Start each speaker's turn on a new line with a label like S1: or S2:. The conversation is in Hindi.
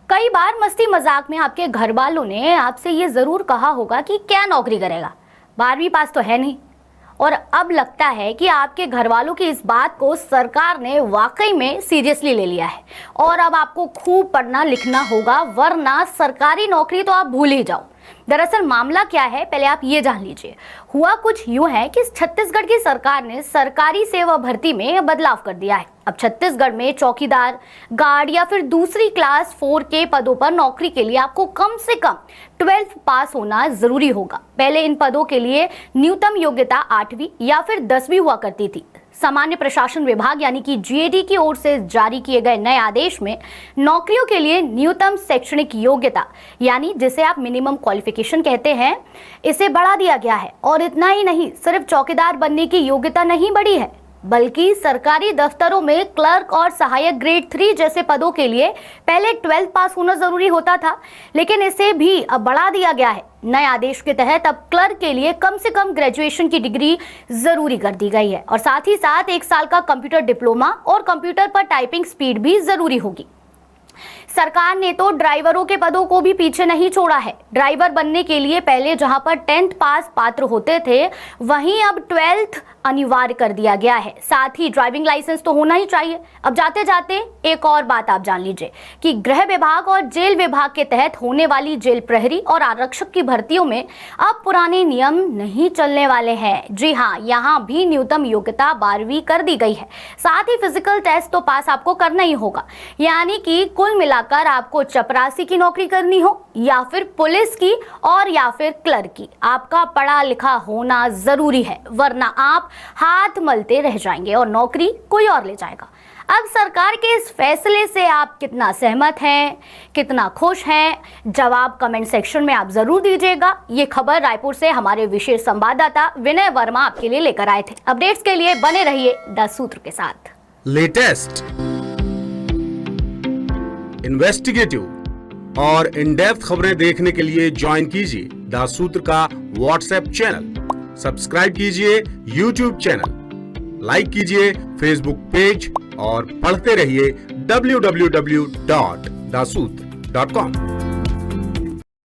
S1: कई बार मस्ती मजाक में आपके घर वालों ने आपसे ये जरूर कहा होगा कि क्या नौकरी करेगा, 12वीं पास तो है नहीं। और अब लगता है कि आपके घर वालों की इस बात को सरकार ने वाकई में सीरियसली ले लिया है और अब आपको खूब पढ़ना लिखना होगा, वरना सरकारी नौकरी तो आप भूल ही जाओ। दरअसल मामला क्या है, पहले आप ये जान लीजिए। हुआ कुछ यूं है कि छत्तीसगढ़ की सरकार ने सरकारी सेवा भर्ती में बदलाव कर दिया है। अब छत्तीसगढ़ में चौकीदार, गार्ड या फिर दूसरी क्लास 4 के पदों पर नौकरी के लिए आपको कम से कम 12th पास होना जरूरी होगा। पहले इन पदों के लिए न्यूनतम योग्यता 8वीं या फिर 10वीं हुआ करती थी। सामान्य प्रशासन विभाग यानी कि जीएडी की ओर से जारी किए गए नए आदेश में नौकरियों के लिए न्यूनतम शैक्षणिक योग्यता यानी जिसे आप मिनिमम क्वालिफिकेशन कहते हैं, इसे बढ़ा दिया गया है। और इतना ही नहीं, सिर्फ चौकीदार बनने की योग्यता नहीं बढ़ी है, बल्कि सरकारी दफ्तरों में क्लर्क और सहायक ग्रेड 3 जैसे पदों के लिए पहले 12th पास होना जरूरी होता था, लेकिन इसे भी अब बढ़ा दिया गया है। नए आदेश के तहत अब क्लर्क के लिए कम से कम ग्रेजुएशन की डिग्री जरूरी कर दी गई है और साथ ही साथ 1 साल का कंप्यूटर डिप्लोमा और कंप्यूटर पर टाइपिंग स्पीड भी जरूरी होगी। सरकार ने तो ड्राइवरों के पदों को भी पीछे नहीं छोड़ा है। ड्राइवर बनने के लिए पहले जहां पर 10th पास पात्र होते थे, वहीं अब 12th अनिवार्य कर दिया गया है। साथ ही ड्राइविंग लाइसेंस तो होना ही चाहिए। अब जाते जाते एक और बात आप जान लीजिए कि गृह विभाग और जेल विभाग के तहत होने वाली जेल प्रहरी और आरक्षक की भर्तियों में अब पुराने नियम नहीं चलने वाले हैं। जी हाँ, यहाँ भी न्यूनतम योग्यता 12वीं कर दी गई है। साथ ही फिजिकल टेस्ट तो पास आपको करना ही होगा, यानी कि कुल मिलाकर आपको चपरासी की नौकरी करनी हो या फिर पुलिस की और या फिर क्लर्क की, आपका पढ़ा लिखा होना जरूरी है, वरना आप हाथ मलते रह जाएंगे और नौकरी कोई और ले जाएगा। अब सरकार के इस फैसले से आप कितना सहमत हैं, कितना खुश हैं, जवाब कमेंट सेक्शन में आप जरूर दीजिएगा। ये खबर रायपुर से हमारे विशेष संवाददाता विनय वर्मा आपके लिए लेकर आए थे। अपडेट्स के लिए बने रहिए द सूत्र के साथ।
S2: लेटेस्ट, इन्वेस्टिगेटिव और इन डेप्थ खबरें देखने के लिए ज्वाइन कीजिए द सूत्र का व्हाट्सएप चैनल, सब्सक्राइब कीजिए यूट्यूब चैनल, लाइक कीजिए फेसबुक पेज और पढ़ते रहिए www.daसूत्र.com।